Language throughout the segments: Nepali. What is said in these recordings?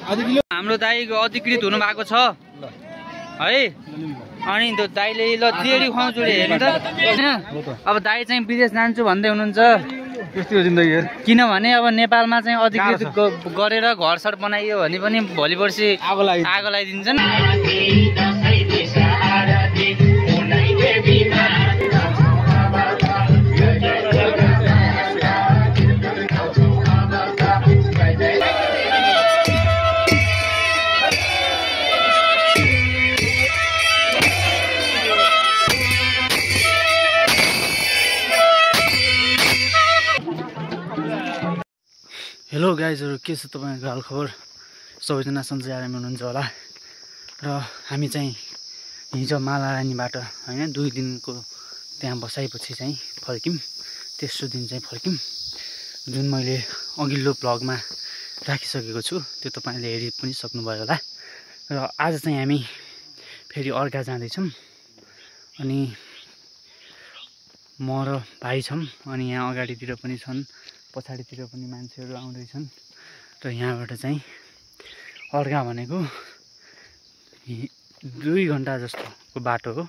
हाम्रो दाइको अधिकृत हुनु भएको छ है। अनि त्यो दाइले ल तिहारी खुवाउँछु रे हेर्नु त हैन। अब दाइ चाहिँ विदेश जान्छु भन्दै हुनुहुन्छ। यस्तो जिन्दगी किनभने अब नेपालमा चाहिँ अधिकृत गरेर घरसर बनाइयो भने पनि भोलि पर्सि आगो लगाइदिन्छन्। हेलो गाइजहरु, के छ तपाईहरुको हालखबर? सबैजना सन्चै आराममा हुनुहुन्छ होला। र हामी चाहिँ हिजो मालारानीबाट हैन 2 दिनको त्यहाँ बसाइपछि चाहिँ फर्क्यौं। तेस्रो दिन चाहिँ फर्क्यौं, जुन मैले अघिल्लो भ्लगमा राखिसकेको छु। त्यो तपाईले हेरि पनि सक्नुभयो होला। र आज चाहिँ हामी फेरि अर्का जाँदै छौं। अनि म र भाइ छौं। अनि यहाँ अगाडितिर पनि छन्, पछाडितिर पनि मान्छेहरू आउँदै छन्। र यहाँबाट चाहिँ अर्का भनेको 2 घण्टा जस्तोको बाटो हो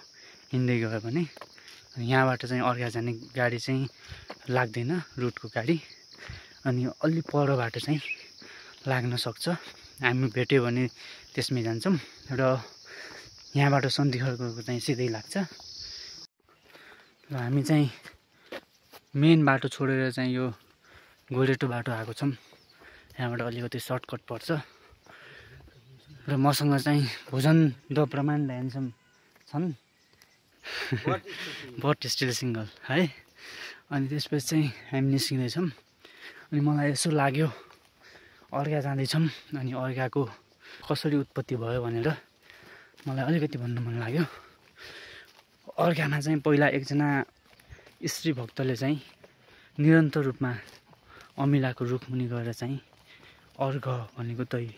हिँड्दै गयो भने। अनि यहाँबाट चाहिँ अर्का जाने गाडी चाहिँ लाग्दैन, रुटको गाडी। अनि अलि परबाट चाहिँ लाग्न सक्छ। हामी भेट्यो भने त्यसमै जान्छौँ। र यहाँबाट सन्धिखर्कको चाहिँ सिधै लाग्छ। र हामी चाहिँ मेन बाटो छोडेर चाहिँ यो गोरेटो बाटो आएको छौँ। यहाँबाट अलिकति सर्टकट पर्छ। र मसँग चाहिँ भोजन द ब्रह्माण्ड ह्यान्डसम छन्, बट स्टिल सिङ्गल है। अनि त्यसपछि चाहिँ हामी निस्किँदैछौँ। अनि मलाई यसो लाग्यो अर्का जाँदैछौँ, अनि अर्काको कसरी उत्पत्ति भयो भनेर मलाई अलिकति भन्नु मन लाग्यो। अर्कामा चाहिँ पहिला एकजना स्त्री भक्तले चाहिँ निरन्तर रूपमा अमिलाको रुखमुनि गएर चाहिँ अर्घ भनेको दही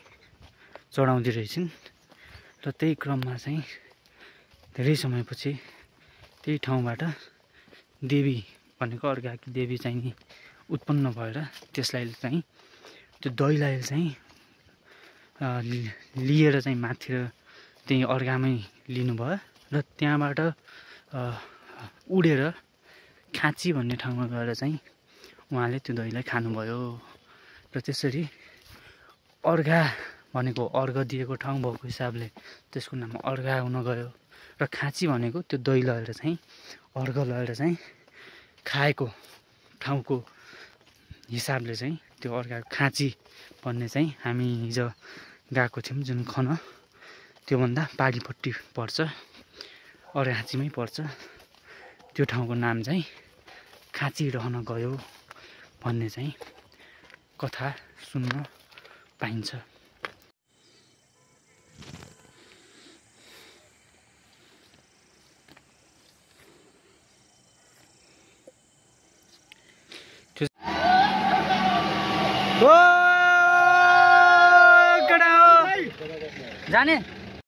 चढाउँदै रहेछन्। र त्यही क्रममा चाहिँ धेरै समयपछि त्यही ठाउँबाट देवी भनेको अर्काकी देवी चाहिँ नि उत्पन्न भएर त्यसलाई चाहिँ त्यो दहीलाई चाहिँ लिएर चाहिँ माथि त्यही अर्कामै लिनुभयो। र त्यहाँबाट उडेर खाँची भन्ने ठाउँमा गएर चाहिँ उहाँले त्यो दहीलाई खानुभयो। र त्यसरी अर्घा भनेको अर्घ दिएको ठाउँ भएको हिसाबले त्यसको नाम अर्घा हुन गयो। र खाँची भनेको त्यो दही लगेर चाहिँ अर्घ लगेर चाहिँ खाएको ठाउँको हिसाबले चाहिँ त्यो अर्घा खाँची भन्ने चाहिँ हामी हिजो गएको थियौँ जुन खन, त्योभन्दा पारिपट्टि पर्छ, अर्घाँचीमै पर्छ। त्यो ठाउँको नाम चाहिँ खाँची रहन गयो भन्ने चाहिँ कथा सुन्न पाइन्छ। जाने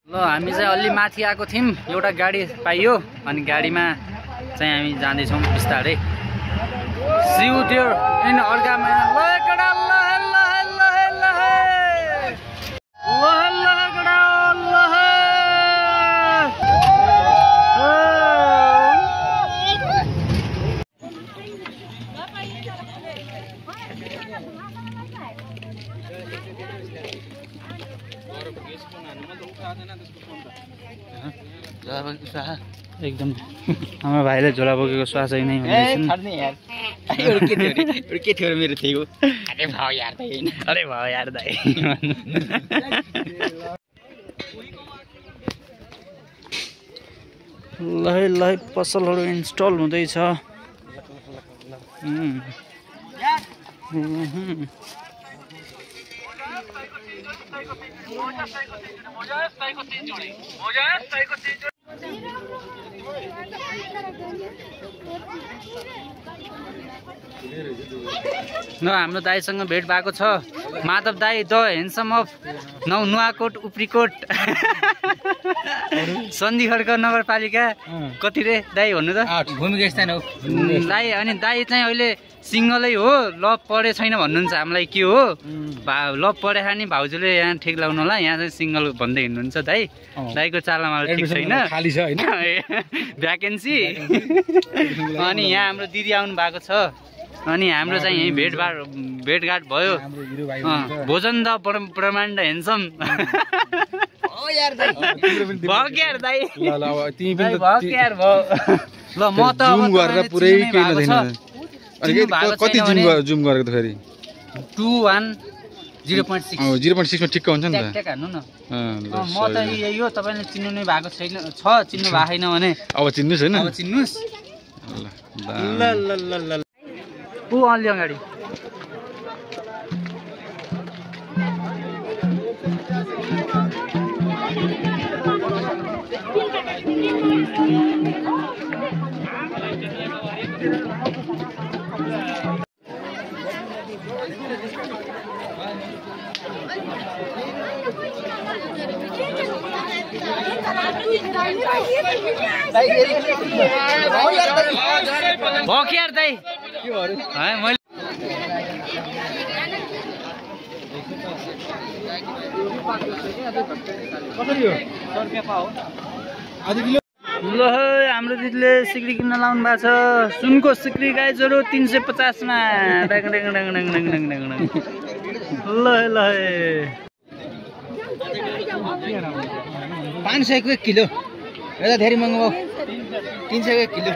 ल हामी चाहिँ अलि माथि आएको थियौँ, एउटा गाडी पाइयो। अनि गाडीमा चाहिँ हामी जाँदैछौँ बिस्तारै। See you there in अर्कामा। एकदम हाम्रो भाइले झोला बोकेको श्वास नै के थियो मेरो थियो। अरे भाउ यार दाइ, अरे भाउ यार दाइ। लहै पसलहरू इन्स्टल हुँदैछ। न हाम्रो दाइसँग भेट भएको छ माधव दाई द हेन्डसम अफ नुवाकोट उप्रीकोट सन्धि खड्क नगरपालिका कति रे दाई भन्नु त भूमिका स्थान हो दाई अनि दाई चाहिँ अहिले सिङ्गलै हो लभ पढे छैन भन्नुहुन्छ हामीलाई के हो लभ पढे खाने भाउजूले यहाँ ठिक लाउनु होला यहाँ चाहिँ सिङ्गल भन्दै हिँड्नुहुन्छ दाई दाईको चालामा ठिक छैन खाली छ हैन भ्याकेन्सी अनि यहाँ हाम्रो दिदी आउनु भएको छ अनि हाम्रो चाहिँ यही भेटघाट भयो भोजन द ब्रह्माण्ड हेन्सम ल म त पुरै केही नदैन कति जुम गरेको त फेरि 0.6 0.6 मा ठिक्क हुन्छ नि त हान्नु न म त यही हो तपाईले चिन्नु नै भएको छैन चिन्नु भएको छैन भने अब चिन्नुस् हैन अब चिन्नुस् ल ल ल ल उ अलि अगाडि भक्यार दाइ के भरे मैले कसरी हो 100 रुपैयाँ पाउ आधी किलो ल हाम्रो दिदीले सिक्री किन्न लाउनु भएको छ सुनको सिक्री गाइजहरु 350 मा डङ डङ डङ डङ डङ डङ डङ ल ल 500 को 1 किलो यो त धेरै महँगो भयो 300 को 1 किलो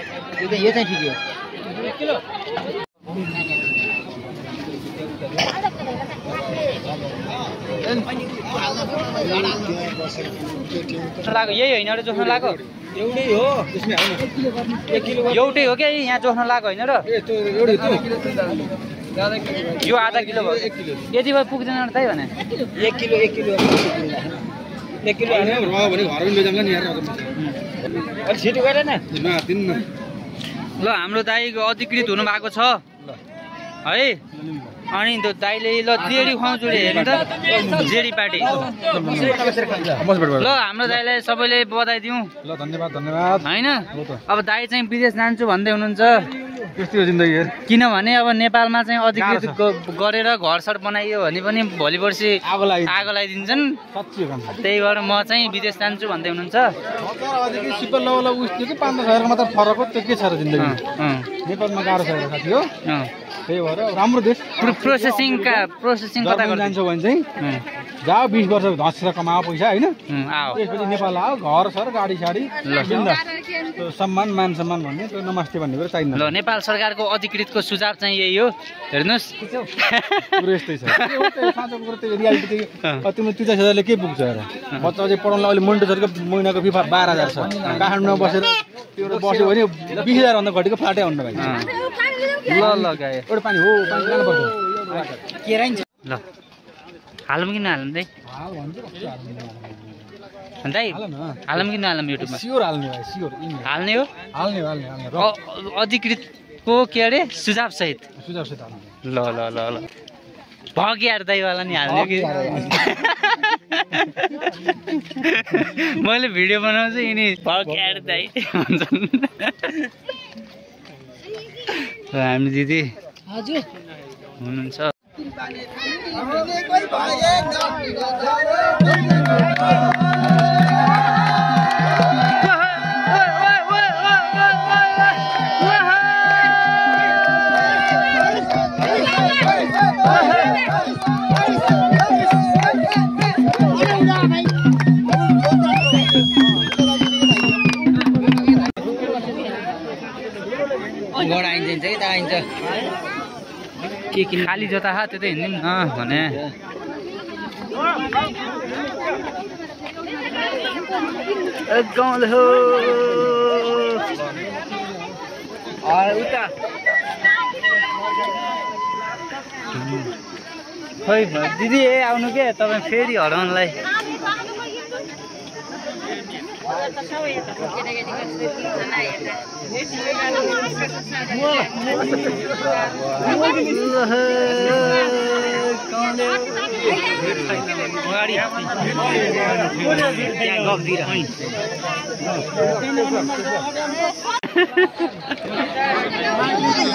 यो चाहिँ ठिकै हो 1 किलो लाग्यो यही होइन र जोख्न लाग्यो एउटै हो त्यसमै हैन 1 किलो एउटै हो के यहाँ जोख्न लाग्यो होइन र यो आधा किलो भयो 1 किलो यति भए पुग्दैन र दाइ भने 1 किलो 1 किलो 1 किलो हैन र भने घर पनि लैजाउँला नि यार अलि छिटो गरे न दिन न ल हाम्रो दाइको अधिकृत हुनु भएको छ है अनि त्यो दाइले ल जेडी खुवाउँछु रे हेर्नु त जेडी पार्टी ल हाम्रो दाइलाई सबैले बधाई दिउँ ल धन्यवाद हैन अब दाइ चाहिँ विदेश जान्छु भन्दै हुनुहुन्छ त्यस्तै हो जिन्दगी यार किनभने अब नेपालमा चाहिँ अधिकृत गरेर घरसर बनाइयो भने पनि भोलि पर्सि आगो लगाइदिन्छन् त्यही भएर म चाहिँ विदेश जान्छु भन्दै हुनुहुन्छ सिपल लवला उस त्यो के 5,000 मात्र फरक हो त्यो के छ र जिन्दगी नेपालमा गाह्रो छ साथी हो त्यही भएर राम्रो देश प्रोसेसिङ कता जान्छ भने चाहिँ जा 20 वर्ष धसेर कमाओ पैसा हैन त्यसपछि नेपाल आओ घर सर गाडी साडी त्यो सम्मान मान सम्मान भन्ने त्यो नमस्ते भन्ने कुरा चाहिन्छ ल नेपाल सरकारको अधिकृतको सुझाव चाहिँ यही हो हेर्नुस् पुरै यस्तै छ साँचो कुरा त्यो रियालिटी तिम्रो 30,000 ले के पुग्छ र बच्चा चाहिँ पढाउनलाई अहिले मोन्टेसरीको महिनाको फी 12,000 छ काठमाडौँमा बसेर त्यो बस्यो भने 20,000 भन्दा घटीको फ्ल्याटै हुन्न भाइ ल गाए एउटा पानी हो पानी लानु पर्छ के राइन्छ ल हालौँ कि नहालौँ दाइ दाइ हालौँ कि नहालौँ युट्युबमा सियोर हाल्ने भाइ सियोर हाल्ने हो हाल्ने अधिकृतको के अरे सुझाव सहित हाल्ने ल ल ल ल भगियार दाइवाला नि हाल्ने कि मैले भिडियो बनाउँछु यिनी भगियार दाइ भन्छन् हामी दिदी हजुर हुनुहुन्छ गड आइन्छ कि त आइन्छ के खाली जोता खा त्यो त हिँड्दिउँ न भने गाउँले हो उता खै दिदी आउनु के तपाईँ फेरि हराउनलाई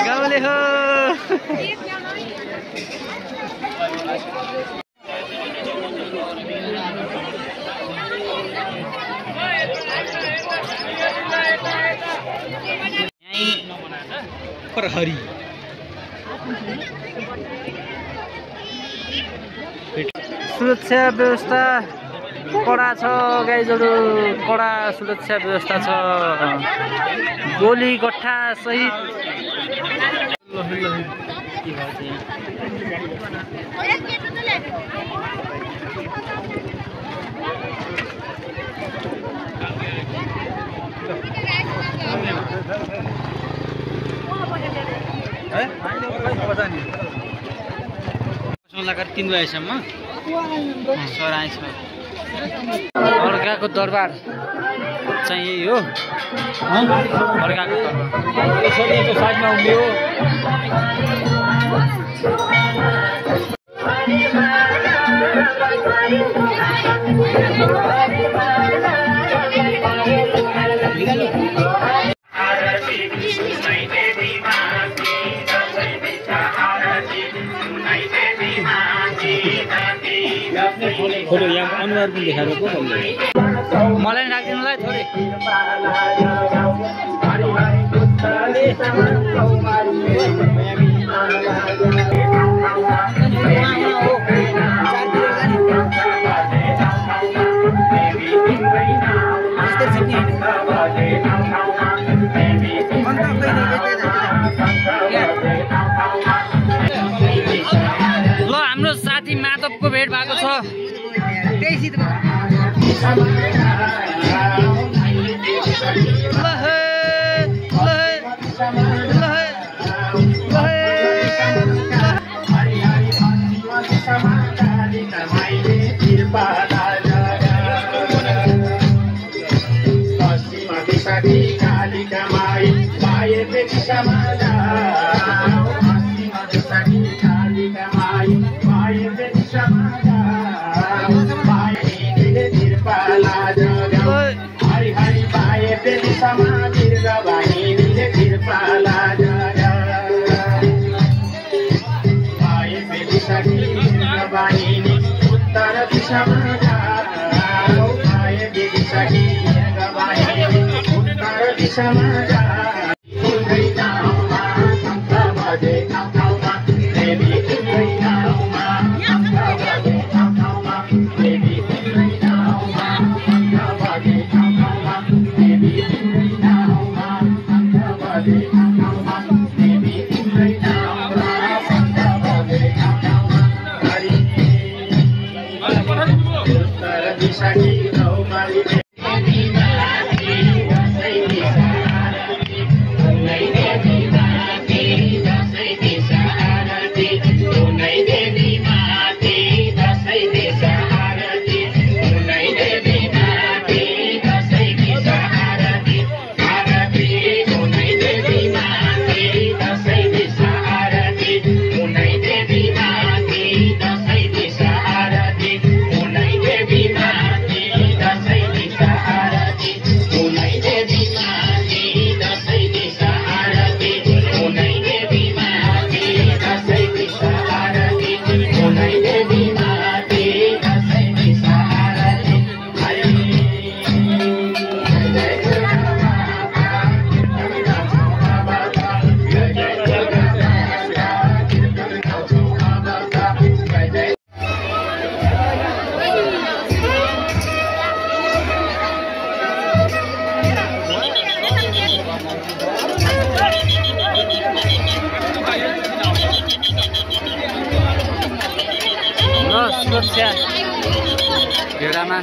गाउँले हो प्रहरी सुरक्षा व्यवस्था कडा छ गाइजहरू कडा सुरक्षा व्यवस्था छ गोली गट्ठा सहित लगाएर 3 बजेसम्म सराय छ अर्काको दरबार चाहिँ यही हो अर्काको दरबार यसरी साइडमा उभियो फोटो यहाँ अनुहार पनि देखाएर पो मलाई राखिदिनुलाई थोरै ल हाम्रो साथी माधवको भेट भएको छ सुरक्षा भेडामा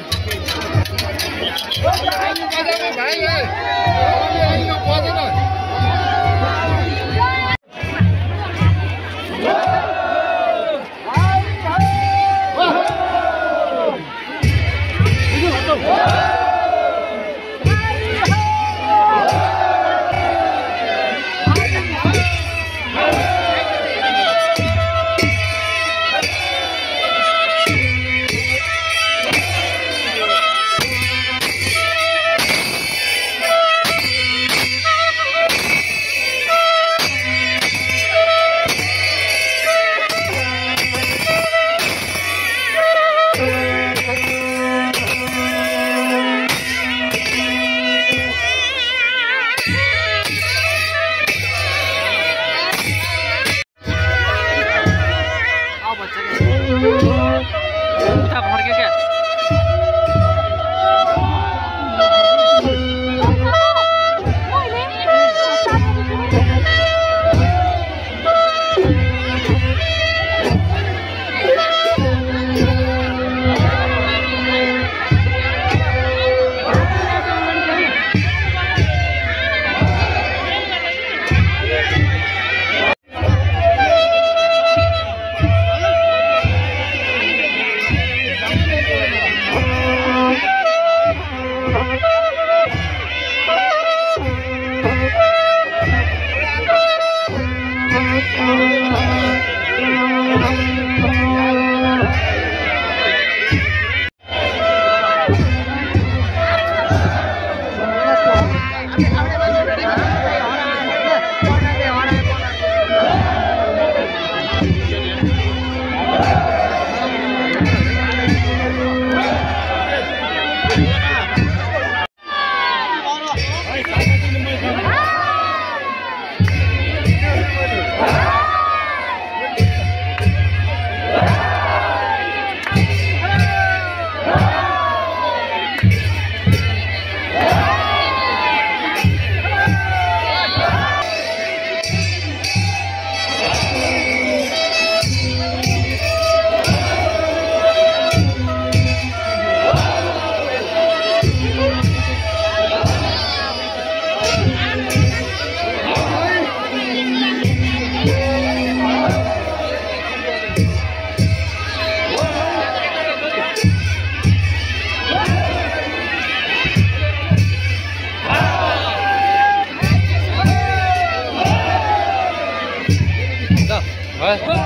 What?